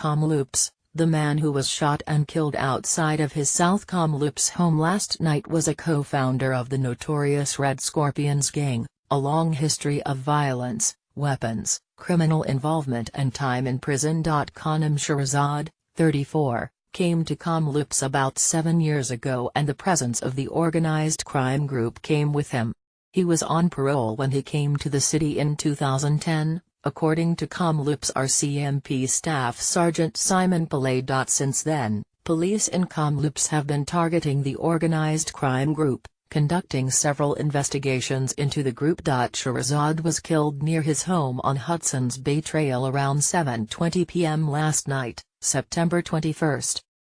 Kamloops. The man who was shot and killed outside of his South Kamloops home last night was a co-founder of the notorious Red Scorpions gang, a long history of violence, weapons, criminal involvement and time in prison. Khanum Shirazad, 34, came to Kamloops about 7 years ago, and the presence of the organized crime group came with him. He was on parole when he came to the city in 2010, according to Kamloops RCMP Staff Sergeant Simon Pillay. Since then, police in Kamloops have been targeting the organized crime group, conducting several investigations into the group. Shirazad was killed near his home on Hudson's Bay Trail around 7:20 p.m. last night, September 21.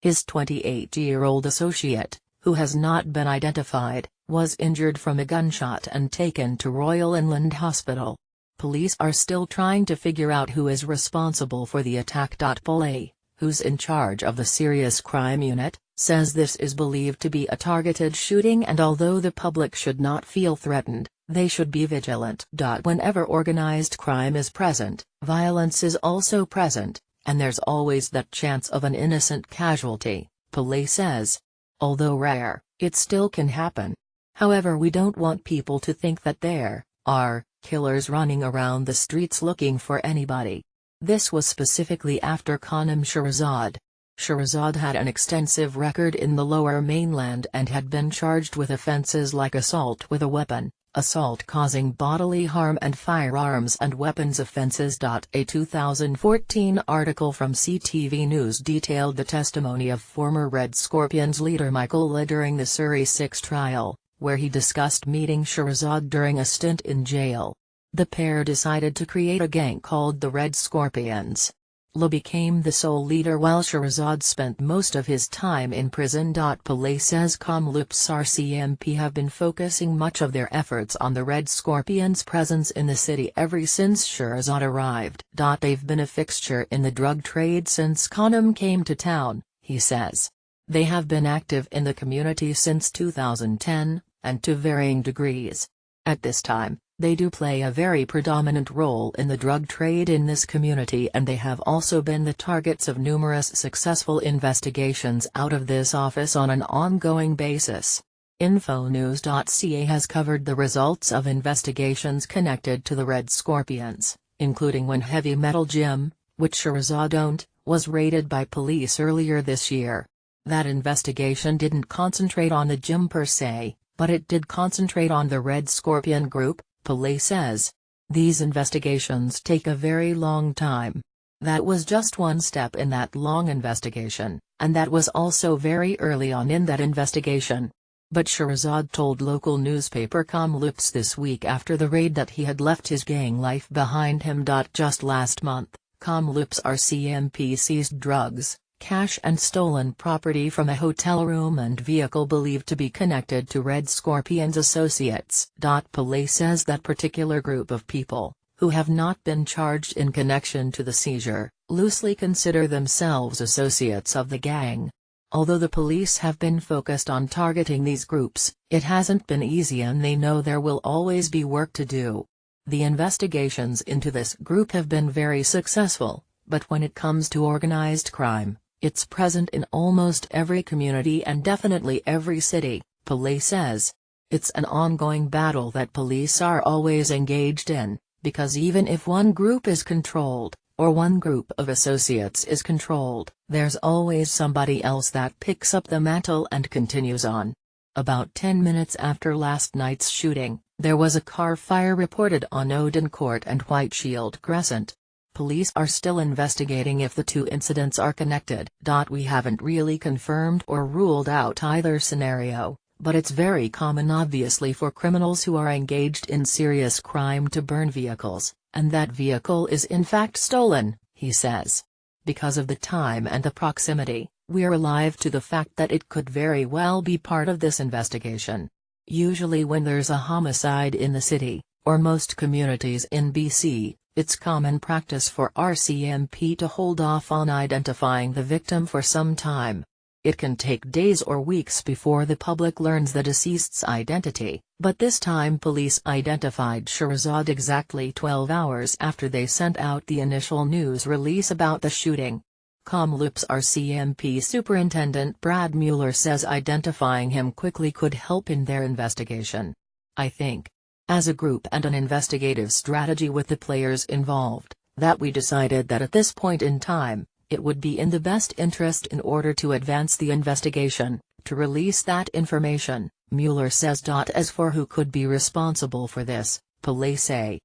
His 28-year-old associate, who has not been identified, was injured from a gunshot and taken to Royal Inland Hospital. Police are still trying to figure out who is responsible for the attack. Pillay, who's in charge of the Serious Crime Unit, says this is believed to be a targeted shooting, and although the public should not feel threatened, they should be vigilant. Whenever organized crime is present, violence is also present, and there's always that chance of an innocent casualty, Pillay says. Although rare, it still can happen. However, we don't want people to think that there are killers running around the streets looking for anybody. This was specifically after Khanum Shirazad. Shirazad had an extensive record in the Lower Mainland and had been charged with offences like assault with a weapon, assault causing bodily harm, and firearms and weapons offences. A 2014 article from CTV News detailed the testimony of former Red Scorpions leader Michael Le during the Surrey 6 trial, where he discussed meeting Shirazad during a stint in jail. The pair decided to create a gang called the Red Scorpions. Le became the sole leader while Shirazad spent most of his time in prison. Pillay says Kamloops RCMP have been focusing much of their efforts on the Red Scorpions' presence in the city ever since Shirazad arrived. They've been a fixture in the drug trade since Khanum came to town, he says. They have been active in the community since 2010, and to varying degrees. At this time, they do play a very predominant role in the drug trade in this community, and they have also been the targets of numerous successful investigations out of this office on an ongoing basis. Infonews.ca has covered the results of investigations connected to the Red Scorpions, including when Heavy Metal Gym, which Shirazad owned, was raided by police earlier this year. That investigation didn't concentrate on the gym per se, but it did concentrate on the Red Scorpion group, Pillay says. These investigations take a very long time. That was just one step in that long investigation, and that was also very early on in that investigation. But Shirazad told local newspaper Kamloops this week after the raid that he had left his gang life behind him. Just last month, Kamloops RCMP seized drugs, cash and stolen property from a hotel room and vehicle believed to be connected to Red Scorpions associates. Pillay says that particular group of people, who have not been charged in connection to the seizure, loosely consider themselves associates of the gang. Although the police have been focused on targeting these groups, it hasn't been easy, and they know there will always be work to do. The investigations into this group have been very successful, but when it comes to organized crime, it's present in almost every community and definitely every city, Pillay says. It's an ongoing battle that police are always engaged in, because even if one group is controlled, or one group of associates is controlled, there's always somebody else that picks up the mantle and continues on. About 10 minutes after last night's shooting, there was a car fire reported on Odin Court and White Shield Crescent. Police are still investigating if the two incidents are connected. We haven't really confirmed or ruled out either scenario, but it's very common obviously for criminals who are engaged in serious crime to burn vehicles, and that vehicle is in fact stolen, he says. Because of the time and the proximity, we're alive to the fact that it could very well be part of this investigation. Usually when there's a homicide in the city, or most communities in BC, it's common practice for RCMP to hold off on identifying the victim for some time. It can take days or weeks before the public learns the deceased's identity, but this time police identified Shirazad exactly 12 hours after they sent out the initial news release about the shooting. Kamloops RCMP Superintendent Brad Mueller says identifying him quickly could help in their investigation. "I think, as a group and an investigative strategy with the players involved, that we decided that at this point in time, it would be in the best interest in order to advance the investigation, to release that information," Mueller says. As for who could be responsible for this, police say,